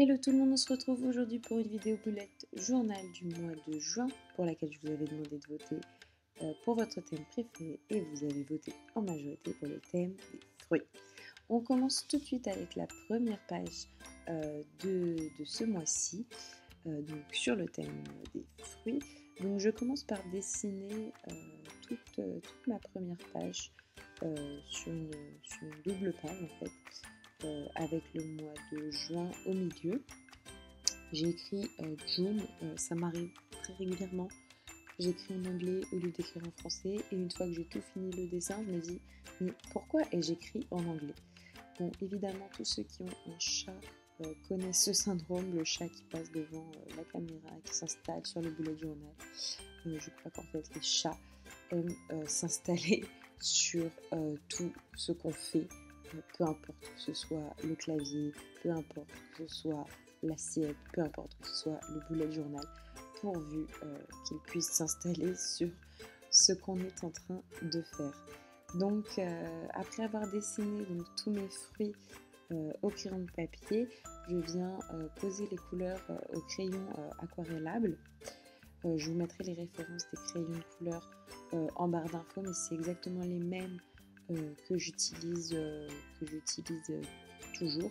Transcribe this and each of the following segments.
Hello tout le monde, on se retrouve aujourd'hui pour une vidéo bullet journal du mois de juin pour laquelle je vous avais demandé de voter pour votre thème préféré et vous avez voté en majorité pour le thème des fruits. On commence tout de suite avec la première page de ce mois-ci, donc sur le thème des fruits. Donc je commence par dessiner toute ma première page sur une double page en fait. Avec le mois de juin au milieu. J'ai écrit June, ça m'arrive très régulièrement. J'écris en anglais au lieu d'écrire en français et une fois que j'ai tout fini le dessin, je me dis mais pourquoi ai-je écrit en anglais? Bon, évidemment, tous ceux qui ont un chat connaissent ce syndrome, le chat qui passe devant la caméra, qui s'installe sur le bullet journal. Je crois qu'en fait, les chats aiment s'installer sur tout ce qu'on fait. Peu importe que ce soit le clavier, peu importe que ce soit l'assiette, peu importe que ce soit le bullet journal, pourvu qu'il puisse s'installer sur ce qu'on est en train de faire. Donc après avoir dessiné donc, tous mes fruits au crayon de papier, je viens poser les couleurs au crayon aquarellable. Je vous mettrai les références des crayons de couleur en barre d'infos, mais c'est exactement les mêmes que j'utilise toujours,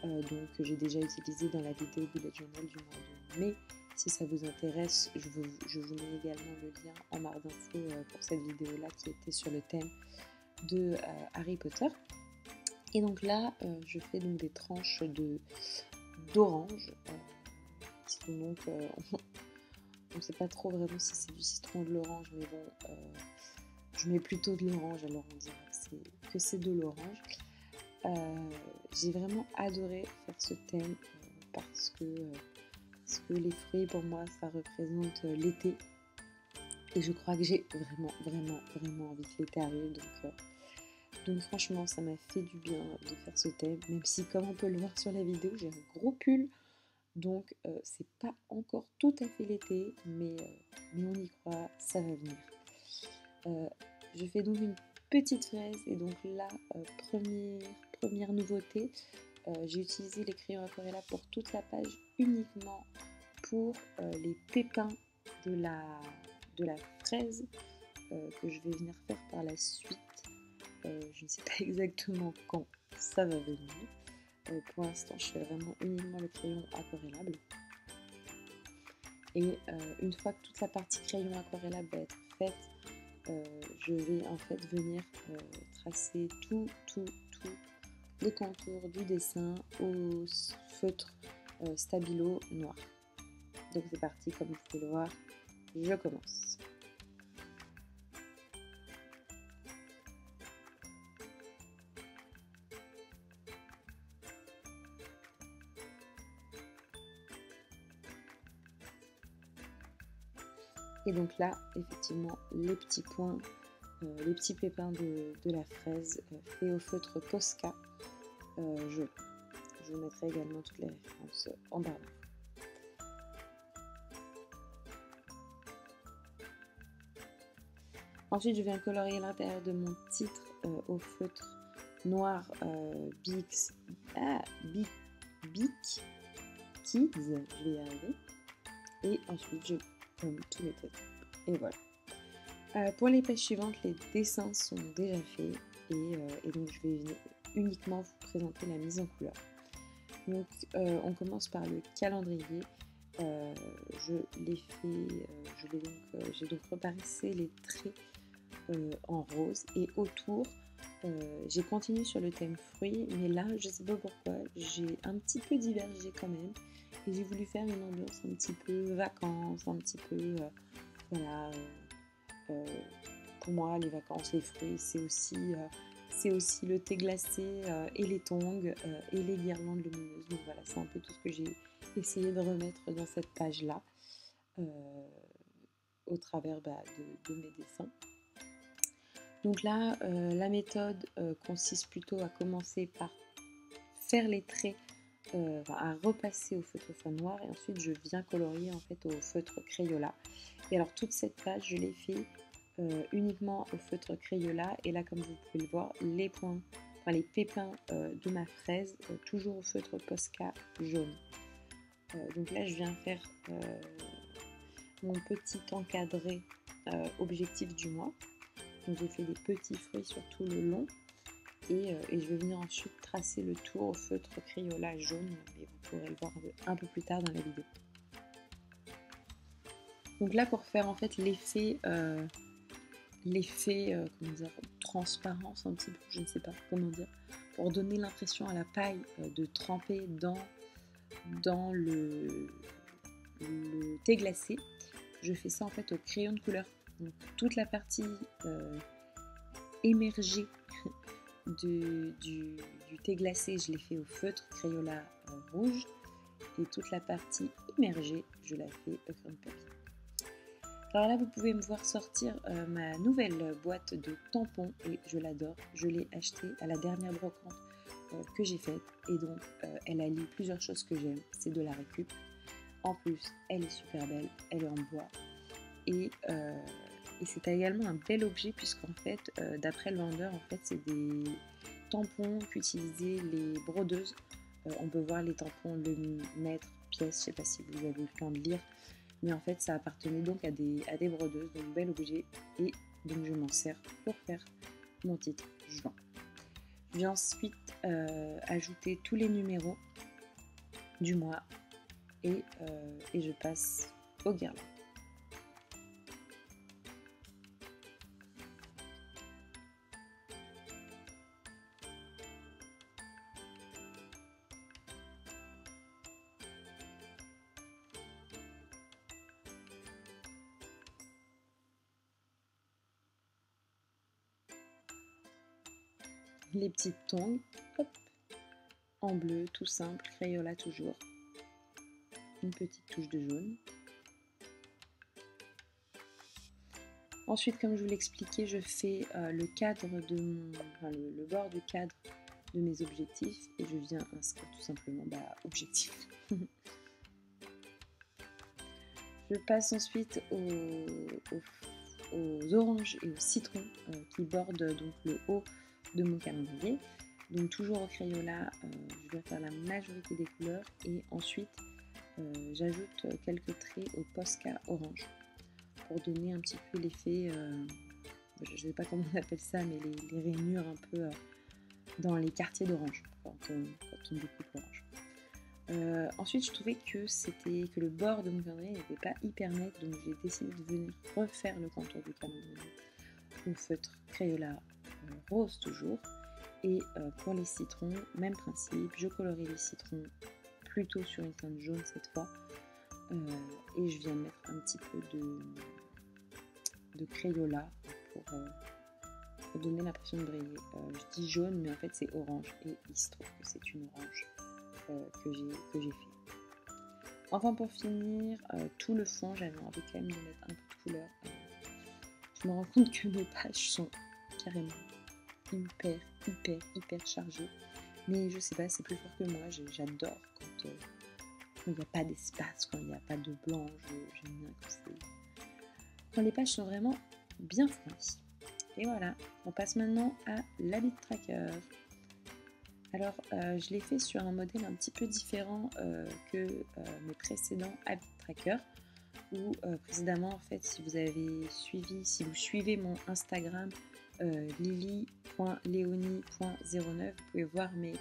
donc que j'ai déjà utilisé dans la vidéo bullet journal du mois de mai. Si ça vous intéresse, je vous mets également le lien en barre d'infos pour cette vidéo là qui était sur le thème de Harry Potter. Et donc là je fais donc des tranches d'orange qui sont donc on ne sait pas trop vraiment si c'est du citron ou de l'orange, mais bon je mets plutôt de l'orange, alors on dirait que c'est de l'orange. J'ai vraiment adoré faire ce thème parce que les fruits pour moi ça représente l'été et je crois que j'ai vraiment envie que l'été arrive, donc franchement ça m'a fait du bien de faire ce thème, même si comme on peut le voir sur la vidéo j'ai un gros pull, donc c'est pas encore tout à fait l'été, mais on y croit, ça va venir. Je fais donc une petite fraise et donc là, première nouveauté, j'ai utilisé les crayons aquarella pour toute la page uniquement pour les pépins de la fraise que je vais venir faire par la suite. Je ne sais pas exactement quand ça va venir. Pour l'instant, je fais vraiment uniquement le crayon aquarellable. Et une fois que toute la partie crayon aquarellable va être faite, je vais en fait venir tracer tout le contour du dessin au feutre stabilo noir. Donc c'est parti, comme vous pouvez le voir, je commence. Et donc là, effectivement, les petits points, les petits pépins de la fraise fait au feutre Posca. Je vous mettrai également toutes les références en barre. Ensuite, je viens colorier l'intérieur de mon titre au feutre noir Bic Kids, je vais y arriver. Et ensuite, je pomme tous les têtes. Et voilà. Pour les pages suivantes, les dessins sont déjà faits et donc je vais uniquement vous présenter la mise en couleur. Donc on commence par le calendrier. J'ai donc repassé les traits en rose et autour j'ai continué sur le thème fruits, mais là je sais pas pourquoi j'ai un petit peu divergé quand même et j'ai voulu faire une ambiance un petit peu vacances, un petit peu voilà. Pour moi les vacances, les fruits c'est aussi le thé glacé et les tongs et les guirlandes lumineuses. Donc voilà, c'est un peu tout ce que j'ai essayé de remettre dans cette page là au travers de mes dessins. Donc là, la méthode consiste plutôt à commencer par faire les traits, à repasser au feutre fin noir et ensuite je viens colorier en fait au feutre Crayola. Et alors toute cette page, je l'ai fait uniquement au feutre Crayola et là comme vous pouvez le voir, les points enfin les pépins de ma fraise, toujours au feutre Posca jaune. Donc là je viens faire mon petit encadré objectif du mois. Donc j'ai fait des petits fruits sur tout le long et je vais venir ensuite tracer le tour au feutre Crayola jaune, mais vous pourrez le voir un peu plus tard dans la vidéo. Donc là pour faire en fait l'effet comment dire, transparence un petit peu, je ne sais pas comment dire, pour donner l'impression à la paille de tremper dans le thé glacé. Je fais ça en fait au crayon de couleur. Donc toute la partie émergée du thé glacé, je l'ai fait au feutre Crayola rouge, et toute la partie immergée, je la fais au crayon de papier. Alors là, vous pouvez me voir sortir ma nouvelle boîte de tampons et je l'adore. Je l'ai achetée à la dernière brocante que j'ai faite et donc elle allie plusieurs choses que j'aime. C'est de la récup. En plus, elle est super belle, elle est en bois et c'est également un bel objet puisqu'en fait, d'après le vendeur, en fait, c'est des tampons qu'utilisaient les brodeuses. On peut voir les tampons, le mètre, pièce, je ne sais pas si vous avez eu le temps de lire. Mais en fait ça appartenait donc à des brodeuses, donc bel objet, et donc je m'en sers pour faire mon titre juin. Je vais ensuite ajouter tous les numéros du mois et je passe aux guirlandes. Les petites tongs, hop, en bleu, tout simple, Crayola toujours. Une petite touche de jaune. Ensuite, comme je vous l'expliquais, je fais le cadre de le bord du cadre de mes objectifs et je viens inscrire tout simplement objectif. Je passe ensuite aux oranges et aux citrons qui bordent donc le haut de mon calendrier. Donc toujours au Crayola, je vais faire la majorité des couleurs et ensuite j'ajoute quelques traits au Posca orange pour donner un petit peu l'effet, je ne sais pas comment on appelle ça, mais les rainures un peu dans les quartiers d'orange quand on découpe l'orange. Ensuite je trouvais que le bord de mon calendrier n'était pas hyper net, donc j'ai décidé de venir refaire le contour du calendrier au feutre Crayola rose toujours. Et pour les citrons, même principe, je colorie les citrons plutôt sur une teinte jaune cette fois et je viens mettre un petit peu de Crayola pour donner l'impression de briller. Je dis jaune mais en fait c'est orange et il se trouve que c'est une orange que j'ai fait. Enfin pour finir, tout le fond, j'avais envie quand même de mettre un peu de couleur. Je me rends compte que mes pages sont carrément hyper chargées. Mais je sais pas, c'est plus fort que moi. J'adore quand il n'y a pas d'espace, quand il n'y a pas de blanc. J'aime bien quand les pages sont vraiment bien fournies. Et voilà, on passe maintenant à l'habit tracker. Alors, je l'ai fait sur un modèle un petit peu différent que mes précédents habit trackers, où précédemment, en fait, si vous suivez mon Instagram lily.leonie.09, vous pouvez voir mes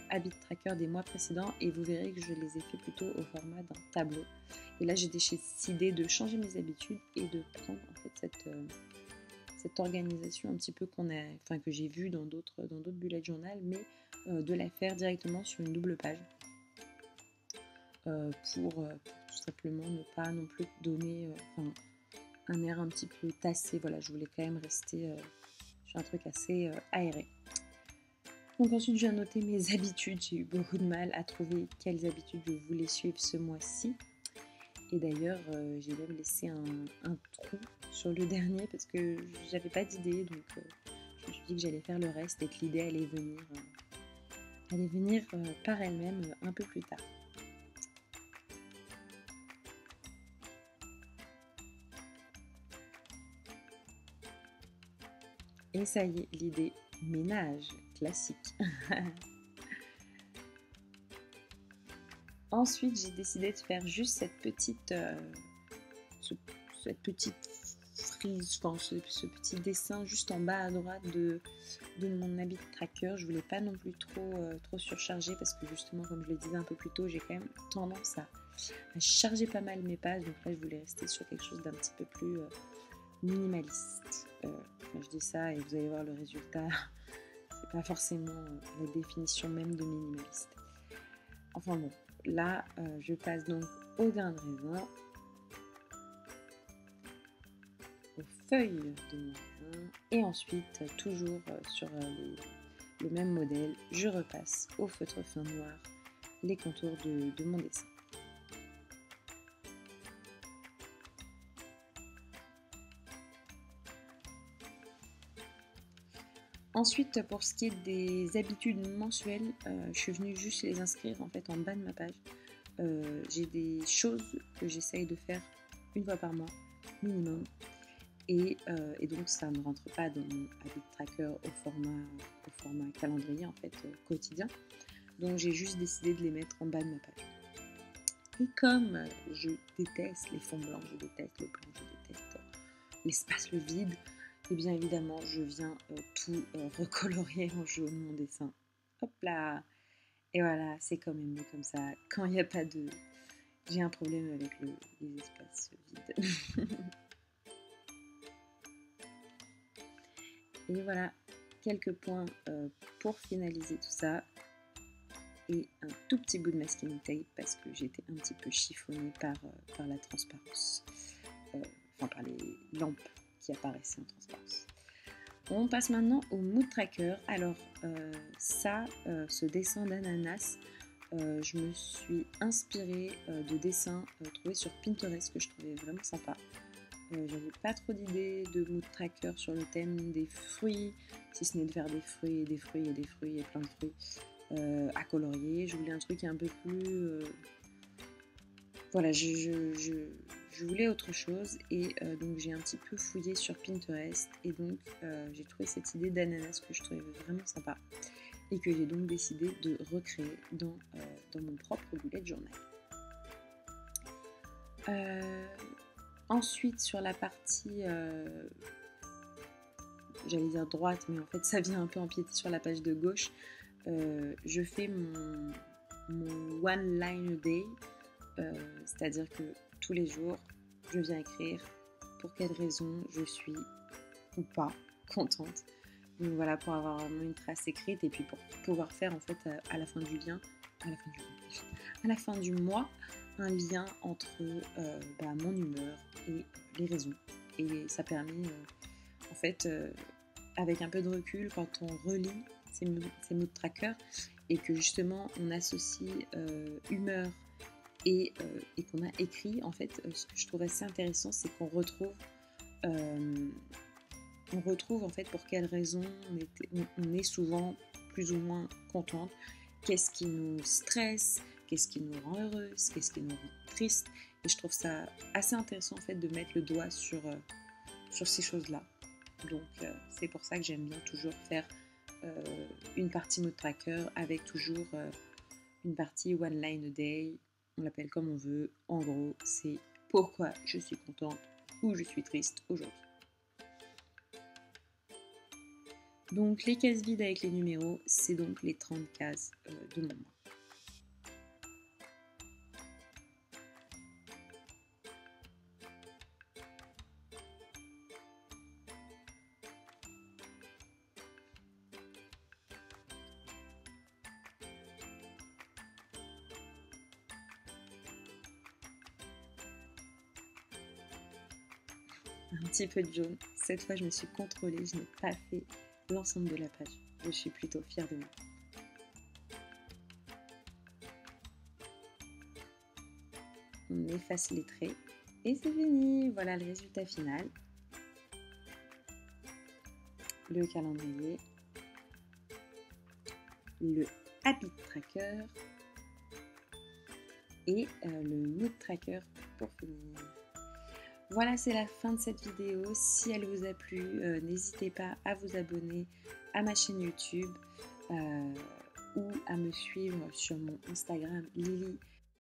habit trackers des mois précédents et vous verrez que je les ai fait plutôt au format d'un tableau. Et là, j'ai décidé de changer mes habitudes et de prendre en fait cette organisation un petit peu que j'ai vue dans d'autres bullet journal, mais de la faire directement sur une double page pour tout simplement ne pas non plus donner un air un petit peu tassé. Voilà, je voulais quand même rester sur un truc assez aéré. Donc ensuite, je viens noter mes habitudes. J'ai eu beaucoup de mal à trouver quelles habitudes je voulais suivre ce mois-ci. Et d'ailleurs, j'ai même laissé un trou sur le dernier parce que j'avais pas d'idée. Donc je me suis dit que j'allais faire le reste et que l'idée allait venir par elle-même un peu plus tard. Et ça y est, l'idée ménage classique. Ensuite, j'ai décidé de faire juste cette petite frise, enfin ce petit dessin juste en bas à droite de mon habit tracker. Je voulais pas non plus trop surcharger parce que justement, comme je le disais un peu plus tôt, j'ai quand même tendance à charger pas mal mes pages. Donc là, je voulais rester sur quelque chose d'un petit peu plus minimaliste. Je dis ça et vous allez voir le résultat. C'est pas forcément la définition même de minimaliste. Enfin bon, là, je passe donc au grain de raisin, aux feuilles de mon raisin, et ensuite, toujours sur le même modèle, je repasse au feutre fin noir les contours de mon dessin. Ensuite, pour ce qui est des habitudes mensuelles, je suis venue juste les inscrire en fait en bas de ma page. J'ai des choses que j'essaye de faire une fois par mois minimum, et donc ça ne rentre pas dans mon habit tracker au format calendrier en fait quotidien. Donc j'ai juste décidé de les mettre en bas de ma page. Et comme je déteste les fonds blancs, je déteste le blanc, je déteste l'espace, le vide, et bien évidemment je viens tout recolorier en jaune mon dessin. Hop là! Et voilà, c'est quand même mieux comme ça. Quand il n'y a pas de... J'ai un problème avec les espaces vides. Et voilà, quelques points pour finaliser tout ça. Et un tout petit bout de masking tape parce que j'étais un petit peu chiffonnée par la transparence. Par les lampes qui apparaissaient en transparence. On passe maintenant au mood tracker. Alors ce dessin d'ananas, je me suis inspirée de dessins trouvés sur Pinterest que je trouvais vraiment sympa. J'avais pas trop d'idées de mood tracker sur le thème des fruits, si ce n'est de faire des fruits et plein de fruits à colorier. Je voulais un truc un peu plus... Voilà, je voulais autre chose, et donc j'ai un petit peu fouillé sur Pinterest, et donc j'ai trouvé cette idée d'ananas que je trouvais vraiment sympa et que j'ai donc décidé de recréer dans mon propre bullet journal. Ensuite, sur la partie, j'allais dire droite, mais en fait ça vient un peu empiéter sur la page de gauche, je fais mon one line a day. C'est-à-dire que tous les jours, je viens écrire pour quelle raison je suis ou pas contente. Donc voilà, pour avoir vraiment une trace écrite, et puis pour pouvoir faire en fait à la fin du mois, un lien entre mon humeur et les raisons. Et ça permet en fait, avec un peu de recul, quand on relit ces mood trackers et que justement on associe humeur et qu'on a écrit, en fait, ce que je trouve assez intéressant, c'est qu'on retrouve en fait pour quelles raisons on est souvent plus ou moins contente, qu'est-ce qui nous stresse, qu'est-ce qui nous rend heureuse, qu'est-ce qui nous rend triste. Et je trouve ça assez intéressant en fait de mettre le doigt sur ces choses-là. Donc c'est pour ça que j'aime bien toujours faire une partie mood tracker avec toujours une partie one line a day. On l'appelle comme on veut. En gros, c'est pourquoi je suis contente ou je suis triste aujourd'hui. Donc les cases vides avec les numéros, c'est donc les 30 cases de mon mois. Un petit peu de jaune. Cette fois, je me suis contrôlée, je n'ai pas fait l'ensemble de la page. Je suis plutôt fière de moi. On efface les traits et c'est fini. Voilà le résultat final. Le calendrier, le habit tracker et le mood tracker pour finir. Voilà, c'est la fin de cette vidéo. Si elle vous a plu, n'hésitez pas à vous abonner à ma chaîne YouTube ou à me suivre sur mon Instagram Lily